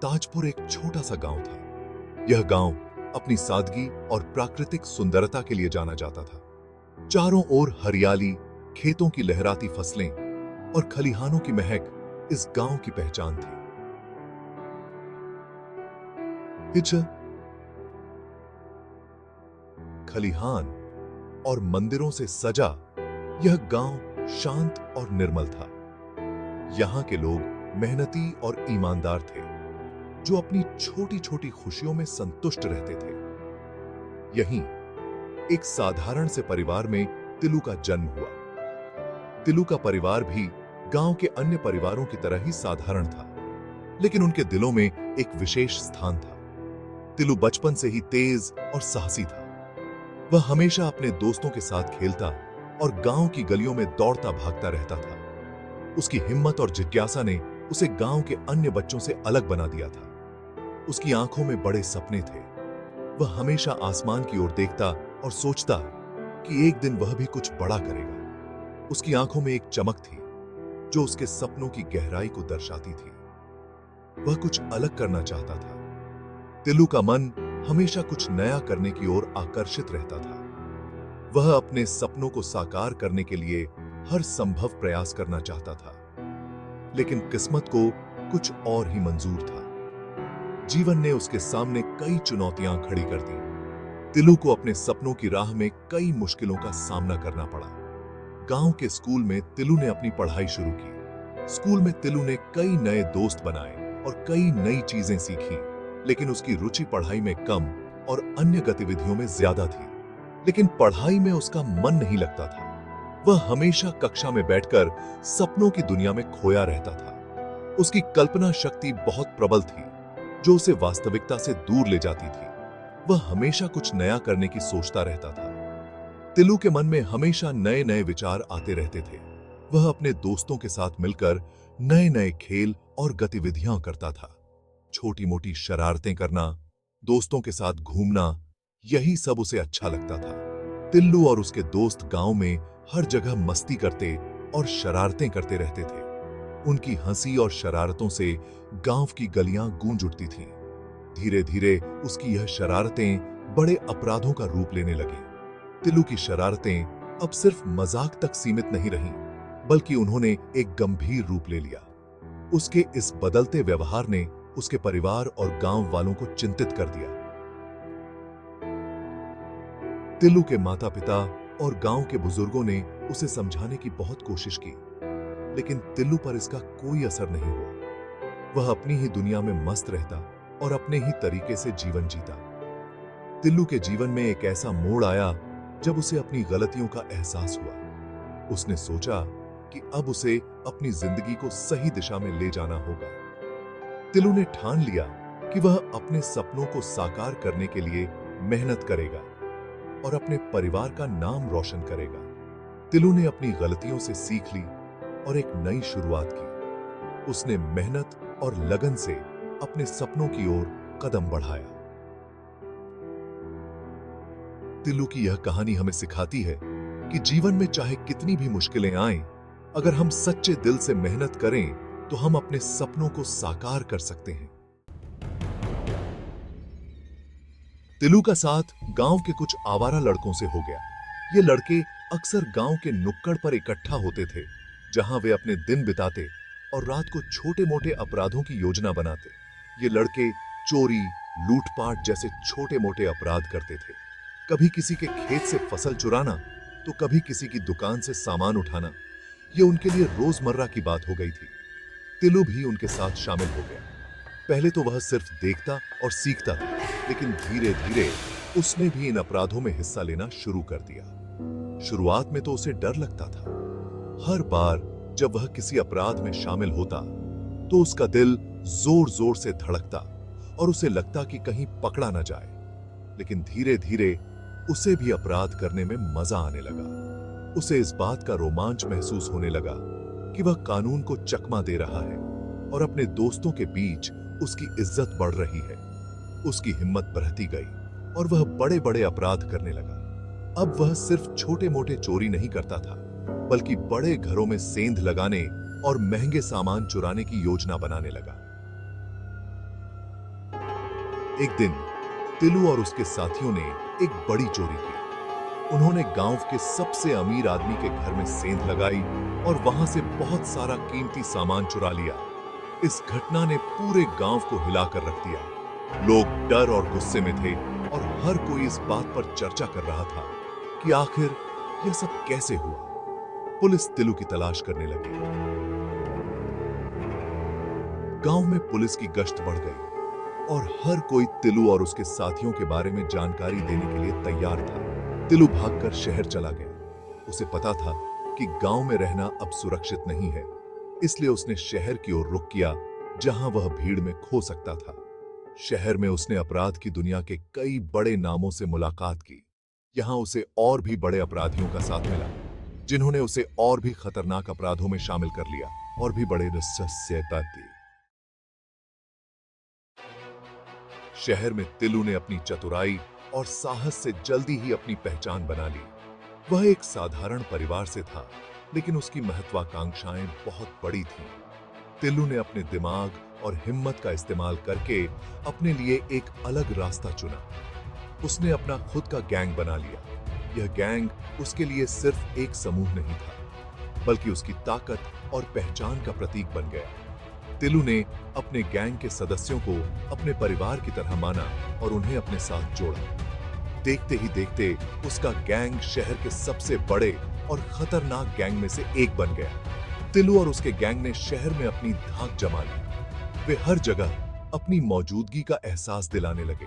ताजपुर एक छोटा सा गांव था। यह गांव अपनी सादगी और प्राकृतिक सुंदरता के लिए जाना जाता था। चारों ओर हरियाली, खेतों की लहराती फसलें और खलिहानों की महक इस गांव की पहचान थी। खलिहान और मंदिरों से सजा यह गांव शांत और निर्मल था। यहां के लोग मेहनती और ईमानदार थे, जो अपनी छोटी छोटी खुशियों में संतुष्ट रहते थे। यहीं एक साधारण से परिवार में तिलू का जन्म हुआ। तिलू का परिवार भी गांव के अन्य परिवारों की तरह ही साधारण था, लेकिन उनके दिलों में एक विशेष स्थान था। तिलू बचपन से ही तेज और साहसी था। वह हमेशा अपने दोस्तों के साथ खेलता और गांव की गलियों में दौड़ता भागता रहता था। उसकी हिम्मत और जिज्ञासा ने उसे गांव के अन्य बच्चों से अलग बना दिया था। उसकी आंखों में बड़े सपने थे। वह हमेशा आसमान की ओर देखता और सोचता कि एक दिन वह भी कुछ बड़ा करेगा। उसकी आंखों में एक चमक थी जो उसके सपनों की गहराई को दर्शाती थी। वह कुछ अलग करना चाहता था। तिलू का मन हमेशा कुछ नया करने की ओर आकर्षित रहता था। वह अपने सपनों को साकार करने के लिए हर संभव प्रयास करना चाहता था, लेकिन किस्मत को कुछ और ही मंजूर था। जीवन ने उसके सामने कई चुनौतियां खड़ी कर दी। तिलू को अपने सपनों की राह में कई मुश्किलों का सामना करना पड़ा। गांव के स्कूल में तिलू ने अपनी पढ़ाई शुरू की। स्कूल में तिलू ने कई नए दोस्त बनाए और कई नई चीजें सीखी, लेकिन उसकी रुचि पढ़ाई में कम और अन्य गतिविधियों में ज्यादा थी। लेकिन पढ़ाई में उसका मन नहीं लगता था। वह हमेशा कक्षा में बैठकर सपनों की दुनिया में खोया रहता था। उसकी कल्पना शक्ति बहुत प्रबल थी, जो उसे वास्तविकता से दूर ले जाती थी। वह हमेशा कुछ नया करने की सोचता रहता था। तिलू के मन में हमेशा नए नए विचार आते रहते थे। वह अपने दोस्तों के साथ मिलकर नए नए खेल और गतिविधियां करता था। छोटी मोटी शरारतें करना, दोस्तों के साथ घूमना, यही सब उसे अच्छा लगता था। तिल्लू और उसके दोस्त गांव में हर जगह मस्ती करते और शरारतें करते रहते थे। उनकी हंसी और शरारतों से गांव की गलियां गूंज उठती थीं। धीरे धीरे उसकी यह शरारतें बड़े अपराधों का रूप लेने लगी। तिलू की शरारतें अब सिर्फ मजाक तक सीमित नहीं रहीं, बल्कि उन्होंने एक गंभीर रूप ले लिया। उसके इस बदलते व्यवहार ने उसके परिवार और गांव वालों को चिंतित कर दिया। तिलू के माता पिता और गांव के बुजुर्गों ने उसे समझाने की बहुत कोशिश की, लेकिन तिल्लू पर इसका कोई असर नहीं हुआ। वह अपनी ही दुनिया में मस्त रहता और अपने ही तरीके से जीवन जीता। तिल्लू के जीवन में एक ऐसा मोड़ आया जब उसे अपनी गलतियों का एहसास हुआ। उसने सोचा कि अब उसे अपनी जिंदगी को सही दिशा में ले जाना होगा। तिलू ने ठान लिया कि वह अपने सपनों को साकार करने के लिए मेहनत करेगा और अपने परिवार का नाम रोशन करेगा। तिलू ने अपनी गलतियों से सीख ली और एक नई शुरुआत की। उसने मेहनत और लगन से अपने सपनों की ओर कदम बढ़ाया। तिलू की यह कहानी हमें सिखाती है कि जीवन में चाहे कितनी भी मुश्किलें आएं, अगर हम सच्चे दिल से मेहनत करें तो हम अपने सपनों को साकार कर सकते हैं। तिलू का साथ गांव के कुछ आवारा लड़कों से हो गया। ये लड़के अक्सर गांव के नुक्कड़ पर इकट्ठा होते थे, जहां वे अपने दिन बिताते और रात को छोटे मोटे अपराधों की योजना बनाते। ये लड़के चोरी, लूटपाट जैसे छोटे मोटे अपराध करते थे। कभी किसी के खेत से फसल चुराना तो कभी किसी की दुकान से सामान उठाना, ये उनके लिए रोजमर्रा की बात हो गई थी। तिलू भी उनके साथ शामिल हो गया। पहले तो वह सिर्फ देखता और सीखता था, लेकिन धीरे धीरे उसने भी इन अपराधों में हिस्सा लेना शुरू कर दिया। शुरुआत में तो उसे डर लगता था। हर बार जब वह किसी अपराध में शामिल होता तो उसका दिल जोर जोर से धड़कता और उसे लगता कि कहीं पकड़ा ना जाए। लेकिन धीरे धीरे उसे भी अपराध करने में मजा आने लगा। उसे इस बात का रोमांच महसूस होने लगा कि वह कानून को चकमा दे रहा है और अपने दोस्तों के बीच उसकी इज्जत बढ़ रही है। उसकी हिम्मत बढ़ती गई और वह बड़े बड़े अपराध करने लगा। अब वह सिर्फ छोटे मोटे चोरी नहीं करता था, बल्कि बड़े घरों में सेंध लगाने और महंगे सामान चुराने की योजना बनाने लगा। एक दिन तिलू और उसके साथियों ने एक बड़ी चोरी की। उन्होंने गांव के सबसे अमीर आदमी के घर में सेंध लगाई और वहां से बहुत सारा कीमती सामान चुरा लिया। इस घटना ने पूरे गांव को हिलाकर रख दिया। लोग डर और गुस्से में थे और हर कोई इस बात पर चर्चा कर रहा था कि आखिर यह सब कैसे हुआ। पुलिस तिलू की तलाश करने लगी। गांव में पुलिस की गश्त बढ़ गई और हर कोई तिलू और उसके साथियों के बारे में जानकारी देने के लिए तैयार था। तिलू भागकर शहर चला गया। उसे पता था कि गांव में रहना अब सुरक्षित नहीं है, इसलिए उसने शहर की ओर रुख किया, जहां वह भीड़ में खो सकता था। शहर में उसने अपराध की दुनिया के कई बड़े नामों से मुलाकात की। यहां उसे और भी बड़े अपराधियों का साथ मिला, जिन्होंने उसे और भी खतरनाक अपराधों में शामिल कर लिया और भी बड़े रहस्य दी। शहर में तिलू ने अपनी चतुराई और साहस से जल्दी ही अपनी पहचान बना ली। वह एक साधारण परिवार से था, लेकिन उसकी महत्वाकांक्षाएं बहुत बड़ी थीं। तिलू ने अपने दिमाग और हिम्मत का इस्तेमाल करके अपने लिए एक अलग रास्ता चुना। उसने अपना खुद का गैंग बना लिया। यह गैंग उसके लिए सिर्फ एक समूह नहीं था, बल्कि उसकी ताकत और पहचान का प्रतीक बन गया। तिलू ने अपने गैंग के सदस्यों को अपने परिवार की तरह माना और उन्हें अपने साथ जोड़ा। देखते ही देखते उसका गैंग शहर के सबसे बड़े और खतरनाक गैंग में से एक बन गया। तिलू और उसके गैंग ने शहर में अपनी धाक जमा ली। वे हर जगह अपनी मौजूदगी का एहसास दिलाने लगे।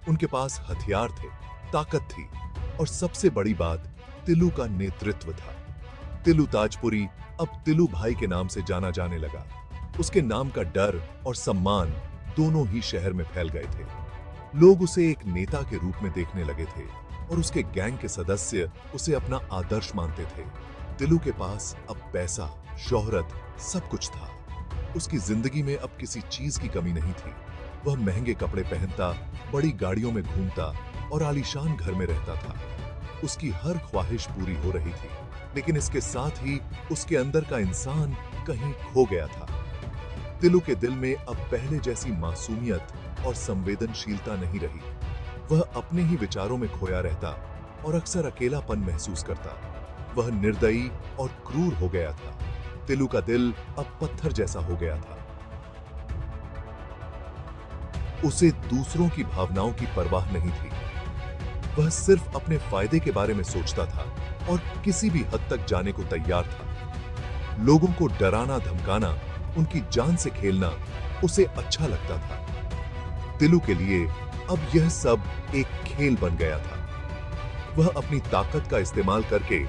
उनके पास हथियार थे, ताकत थी और सबसे बड़ी बात, तिलू का नेतृत्व था। तिलू ताजपुरी अब तिलू भाई के नाम से जाना जाने लगा। उसके नाम का डर और सम्मान दोनों ही शहर में फैल गए थे। लोग उसे एक नेता के रूप में देखने लगे थे और उसके गैंग के सदस्य उसे अपना आदर्श मानते थे। तिलू के पास अब पैसा, शोहरत, सब कुछ था। उसकी जिंदगी में अब किसी चीज की कमी नहीं थी। वह महंगे कपड़े पहनता, बड़ी गाड़ियों में घूमता और आलीशान घर में रहता था। उसकी हर ख्वाहिश पूरी हो रही थी, लेकिन इसके साथ ही उसके अंदर का इंसान कहीं खो गया था। तिलू के दिल में अब पहले जैसी मासूमियत और संवेदनशीलता नहीं रही। वह अपने ही विचारों में खोया रहता और अक्सर अकेलापन महसूस करता। वह निर्दयी और क्रूर हो गया था। तिलू का दिल अब पत्थर जैसा हो गया था। उसे दूसरों की भावनाओं की परवाह नहीं थी। वह सिर्फ अपने फायदे के बारे में सोचता था और किसी भी हद तक जाने को तैयार था। लोगों को डराना, धमकाना, उनकी जान से खेलना उसे अच्छा लगता था। तिलू के लिए अब यह सब एक खेल बन गया था। वह अपनी ताकत का इस्तेमाल करके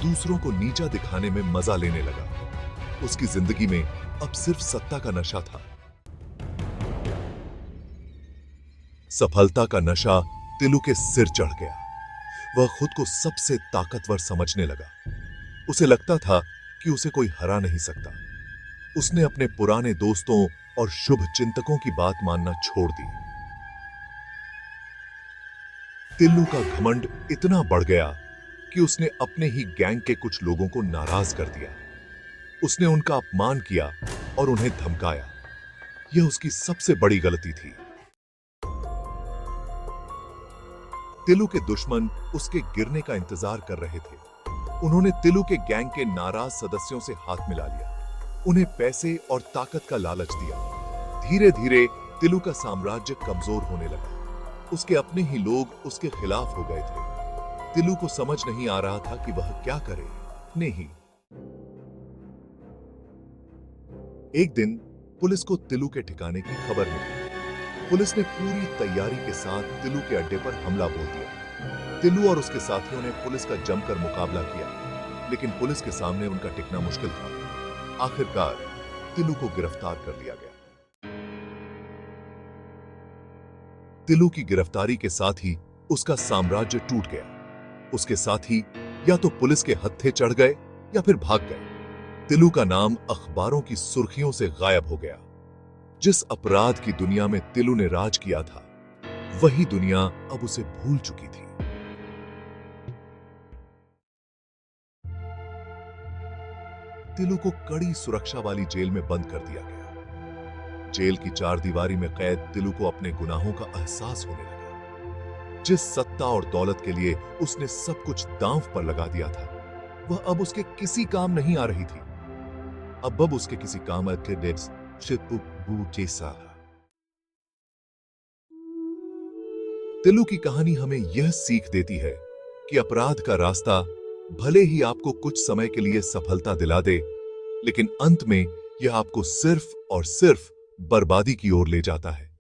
दूसरों को नीचा दिखाने में मजा लेने लगा। उसकी जिंदगी में अब सिर्फ सत्ता का नशा था। सफलता का नशा तिलू के सिर चढ़ गया। वह खुद को सबसे ताकतवर समझने लगा। उसे लगता था कि उसे कोई हरा नहीं सकता। उसने अपने पुराने दोस्तों और शुभ चिंतकों की बात मानना छोड़ दी। तिल्लू का घमंड इतना बढ़ गया कि उसने अपने ही गैंग के कुछ लोगों को नाराज कर दिया। उसने उनका अपमान किया और उन्हें धमकाया। यह उसकी सबसे बड़ी गलती थी। तिलू के दुश्मन उसके गिरने का इंतजार कर रहे थे। उन्होंने तिलू के गैंग के नाराज सदस्यों से हाथ मिला लिया, उन्हें पैसे और ताकत का लालच दिया। धीरे धीरे तिलू का साम्राज्य कमजोर होने लगा। उसके अपने ही लोग उसके खिलाफ हो गए थे। तिलू को समझ नहीं आ रहा था कि वह क्या करे। नहीं। एक दिन पुलिस को तिलू के ठिकाने की खबर मिली। पुलिस ने पूरी तैयारी के साथ तिलू के अड्डे पर हमला बोल दिया। तिलू और उसके साथियों ने पुलिस का जमकर मुकाबला किया, लेकिन पुलिस के सामने उनका टिकना मुश्किल था। आखिरकार तिलू को गिरफ्तार कर लिया गया। तिलू की गिरफ्तारी के साथ ही उसका साम्राज्य टूट गया। उसके साथी या तो पुलिस के हत्थे चढ़ गए या फिर भाग गए। तिलू का नाम अखबारों की सुर्खियों से गायब हो गया। जिस अपराध की दुनिया में तिलू ने राज किया था, वही दुनिया अब उसे भूल चुकी थी। तिलू को कड़ी सुरक्षा वाली जेल में बंद कर दिया गया। जेल की चारदीवारी में कैद तिलू को अपने गुनाहों का एहसास होने लगा। जिस सत्ता और दौलत के लिए उसने सब कुछ दांव पर लगा दिया था, वह अब उसके किसी काम नहीं आ रही थी। अब उसके किसी काम के डेट्स तिलू की कहानी हमें यह सीख देती है कि अपराध का रास्ता भले ही आपको कुछ समय के लिए सफलता दिला दे, लेकिन अंत में यह आपको सिर्फ और सिर्फ बर्बादी की ओर ले जाता है।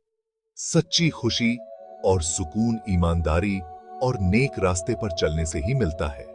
सच्ची खुशी और सुकून ईमानदारी और नेक रास्ते पर चलने से ही मिलता है।